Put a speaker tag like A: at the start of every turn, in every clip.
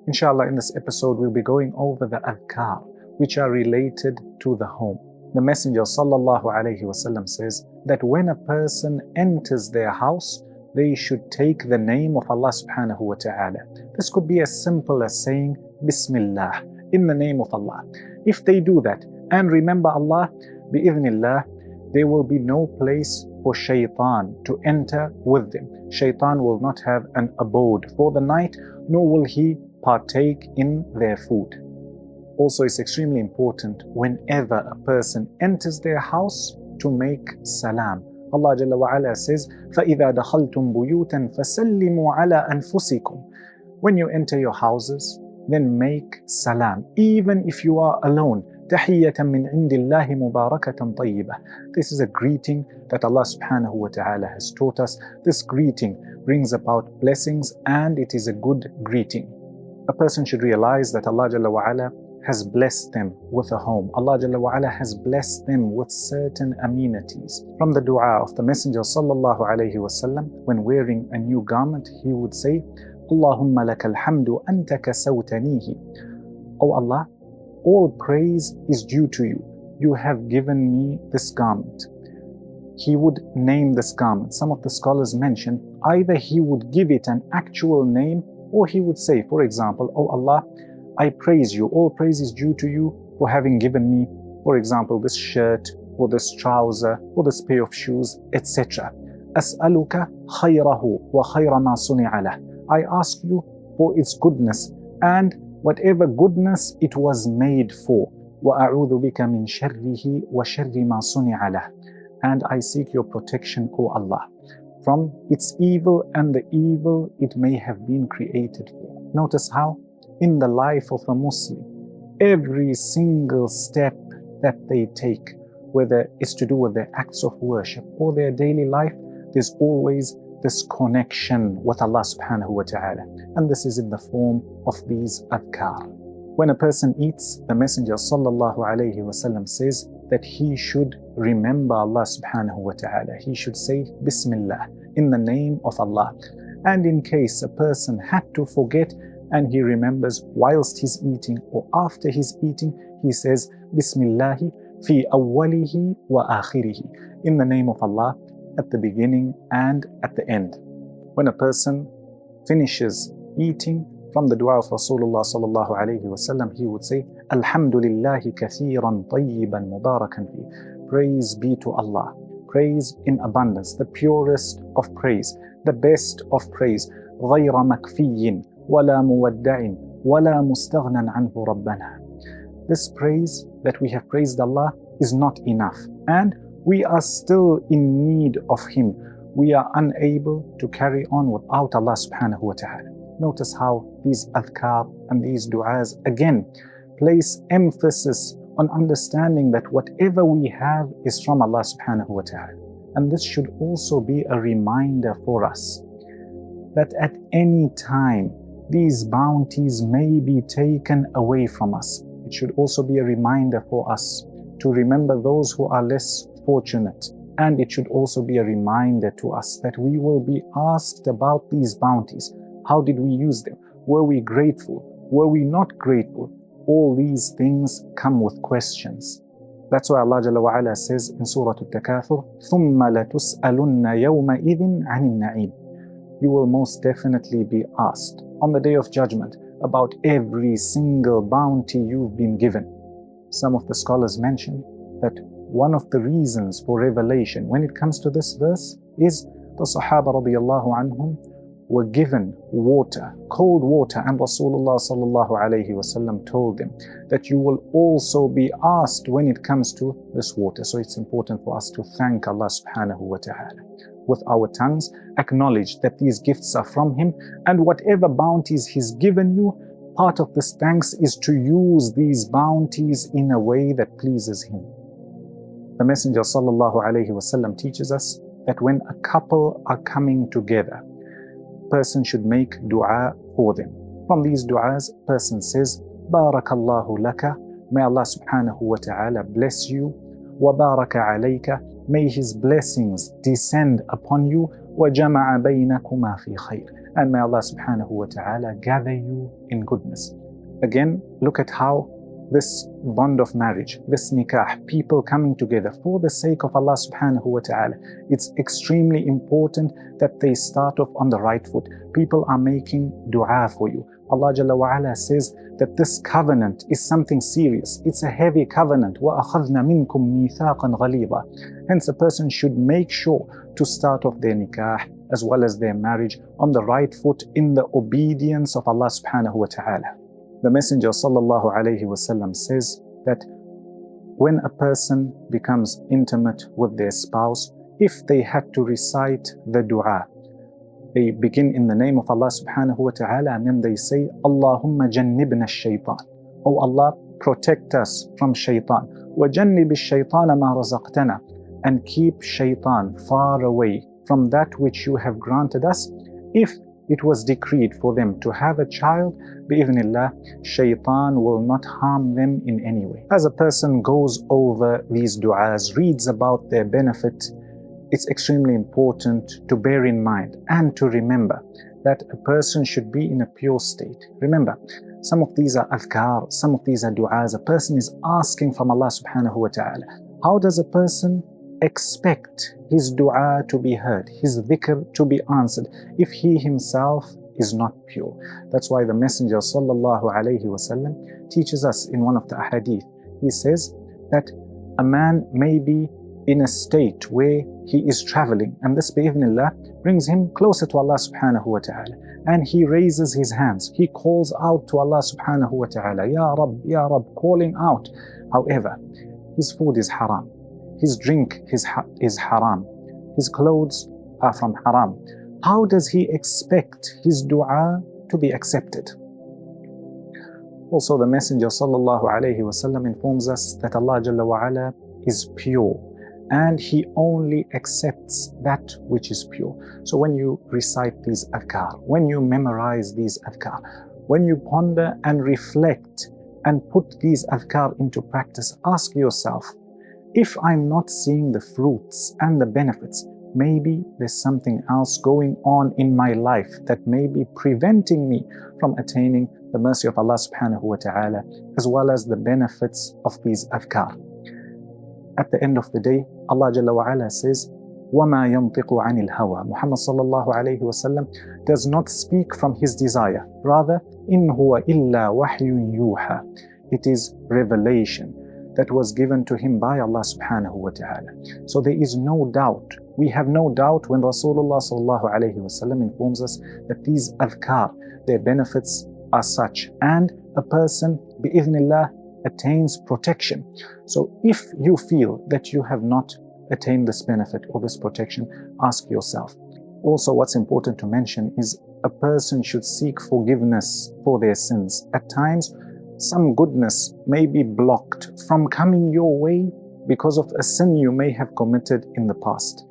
A: Inshallah, in this episode, we'll be going over the Adhkar, which are related to the home. The Messenger sallallahu alaihi wasallam says that when a person enters their house, they should take the name of Allah subhanahu wa ta'ala. This could be as simple as saying Bismillah, in the name of Allah. If they do that and remember Allah, bi'idhnillah, there will be no place for Shaitan to enter with them. Shaitan will not have an abode for the night, nor will he partake in their food. Also, it's extremely important whenever a person enters their house to make salam. Allah Jalla wa Ala says, فَإِذَا دَخَلْتُمْ بُيُوتًا فَسَلِّمُوا عَلَىٰ أَنفُسِكُمْ. When you enter your houses, then make salam, even if you are alone. تَحِيَّةً مِّنْ عِنْدِ اللَّهِ مُبَارَكَةً طَيِّبَةً. This is a greeting that Allah subhanahu wa ta'ala has taught us. This greeting brings about blessings and it is a good greeting. A person should realize that Allah Jalla wa Ala has blessed them with a home. Allah Jalla wa Ala has blessed them with certain amenities. From the dua of the Messenger sallallahu alayhi wasallam, when wearing a new garment, he would say, Allahumma lakal hamdu anta kasawtanihi. O Allah, all praise is due to you. You have given me this garment. He would name this garment. Some of the scholars mention either he would give it an actual name or he would say, for example, O Allah, I praise you. All praise is due to you for having given me, for example, this shirt or this trouser or this pair of shoes, etc. As'aluka khayrahu wa khayra ma suni'a lah. I ask you for its goodness and whatever goodness it was made for. وَأَعُوذُ بِكَ مِنْ شَرِّهِ وَشَرِّ مَا صُنِعَ لَهُ. And I seek your protection, O Allah, from its evil and the evil it may have been created for. Notice how in the life of a Muslim, every single step that they take, whether it's to do with their acts of worship or their daily life, there's always this connection with Allah subhanahu wa ta'ala. And this is in the form of these adhkar. When a person eats, the Messenger sallallahu alayhi wasallam says that he should remember Allah subhanahu wa ta'ala. He should say Bismillah, in the name of Allah. And in case a person had to forget and he remembers whilst he's eating or after he's eating, he says Bismillahi fi awwalihi wa akhirihi, in the name of Allah, at the beginning and at the end. When a person finishes eating, from the dua of Rasulullah sallallahu alayhi wasallam, he would say, Alhamdulillahi kathiran tayyiban mubarakan fi. Praise be to Allah. Praise in abundance, the purest of praise, the best of praise. غَيْرَ مَكْفِيٍّ وَلَا مُوَدَّعٍ وَلَا مُسْتَغْنًا عَنْهُ رَبَّنَا. This praise that we have praised Allah is not enough. And we are still in need of Him. We are unable to carry on without Allah subhanahu wa ta'ala. Notice how these adhkar and these du'as again place emphasis on understanding that whatever we have is from Allah subhanahu wa ta'ala. And this should also be a reminder for us that at any time these bounties may be taken away from us. It should also be a reminder for us to remember those who are less fortunate. And it should also be a reminder to us that we will be asked about these bounties. How did we use them? Were we grateful? Were we not grateful? All these things come with questions. That's why Allah Jalla wa Ala says in Surah Al-Takathur, ثُمَّ لَتُسْأَلُنَّ يَوْمَئِذٍ عَنِ النَّعِيمِ. You will most definitely be asked on the Day of Judgment about every single bounty you've been given. Some of the scholars mention that one of the reasons for revelation when it comes to this verse is the Sahaba radiyallahu anhum were given water, cold water, and Rasulullah sallallahu alayhi wasallam told them that you will also be asked when it comes to this water. So it's important for us to thank Allah subhanahu wa ta'ala. With our tongues, acknowledge that these gifts are from Him, and whatever bounties He's given you, part of this thanks is to use these bounties in a way that pleases Him. The Messenger sallallahu alayhi wasallam teaches us that when a couple are coming together, person should make dua for them. From these du'as, person says, Barakallahu laka, may Allah subhanahu wa ta'ala bless you, wa baraka alayka, may His blessings descend upon you, wa jama'a baynakuma fi khayr, and may Allah subhanahu wa ta'ala gather you in goodness. Again, look at how this bond of marriage, this nikah, people coming together for the sake of Allah subhanahu wa ta'ala, it's extremely important that they start off on the right foot. People are making dua for you. Allah Jalla wa Ala says that this covenant is something serious. It's a heavy covenant. وَأَخَذْنَا مِنْكُمْ مِيثَاقًا غَلِيظًا. Hence a person should make sure to start off their nikah as well as their marriage on the right foot in the obedience of Allah subhanahu wa ta'ala. The Messenger sallallahu alayhi wasallam says that when a person becomes intimate with their spouse, if they had to recite the dua, they begin in the name of Allah subhanahu wa ta'ala and then they say, Allahumma jannibna shaytan. Oh Allah, protect us from shaitan. Wa jannib ash-shaytana ma razaqtana. And keep shaitan far away from that which you have granted us. If it was decreed for them to have a child, bi'idhnillah, shaitan will not harm them in any way. As a person goes over these du'as, reads about their benefit, it's extremely important to bear in mind and to remember that a person should be in a pure state. Remember, some of these are adhkar, some of these are du'as. A person is asking from Allah subhanahu wa ta'ala. How does a person expect his dua to be heard, his dhikr to be answered, if he himself is not pure? That's why the Messenger sallallahu alayhi wasallam teaches us in one of the ahadith. He says that a man may be in a state where he is traveling, and this bi'idhnillah brings him closer to Allah subhanahu wa ta'ala, and he raises his hands, he calls out to Allah subhanahu wa ta'ala, Ya Rab, calling out. However, his food is haram, his drink is haram, his clothes are from haram. How does he expect his dua to be accepted? Also, the Messenger sallallahu alayhi wasallam informs us that Allah Jalla wa Ala is pure and He only accepts that which is pure. So when you recite these adhkar, when you memorize these adhkar, when you ponder and reflect and put these adhkar into practice, ask yourself, if I'm not seeing the fruits and the benefits, maybe there's something else going on in my life that may be preventing me from attaining the mercy of Allah subhanahu wa ta'ala, as well as the benefits of these adhkar. At the end of the day, Allah Jalla wa Ala says, وَمَا يَنْطِقُ عَنِ الْهَوَى. Muhammad sallallahu alayhi wasallam does not speak from his desire. Rather, إِنْ هُوَ إِلَّا وَحْيٌ يُوحَى. It is revelation that was given to him by Allah subhanahu wa ta'ala. So there is no doubt, we have no doubt when Rasulullah sallallahu alayhi wasallam informs us that these adhkar, their benefits are such, and a person, bi'idhnillah, attains protection. So if you feel that you have not attained this benefit or this protection, ask yourself. Also, what's important to mention is a person should seek forgiveness for their sins. At times, some goodness may be blocked from coming your way because of a sin you may have committed in the past.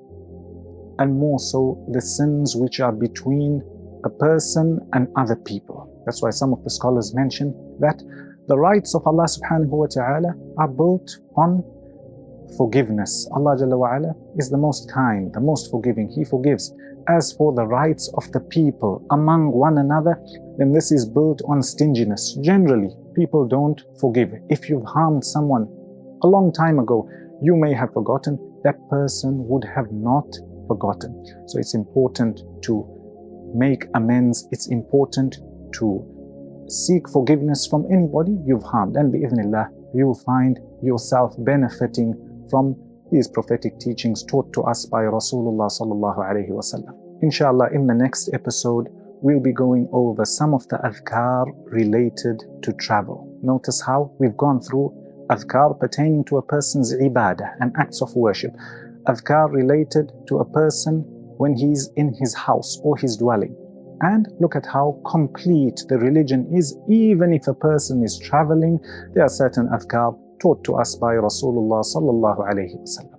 A: And more so, the sins which are between a person and other people. That's why some of the scholars mention that the rights of Allah subhanahu wa ta'ala are built on forgiveness. Allah Jalla wa Ala is the most kind, the most forgiving. He forgives. As for the rights of the people among one another, then this is built on stinginess. Generally, people don't forgive. If you've harmed someone a long time ago, you may have forgotten, that person would have not forgotten. So it's important to make amends. It's important to seek forgiveness from anybody you've harmed, and bi'idhnillah, you'll find yourself benefiting from these prophetic teachings taught to us by Rasulullah sallallahu alayhi wasallam. Inshallah, in the next episode, we'll be going over some of the adhkar related to travel. Notice how we've gone through adhkar pertaining to a person's ibadah and acts of worship, adhkar related to a person when he's in his house or his dwelling. And look at how complete the religion is. Even if a person is traveling, there are certain adhkar taught to us by Rasulullah sallallahu alayhi wasallam.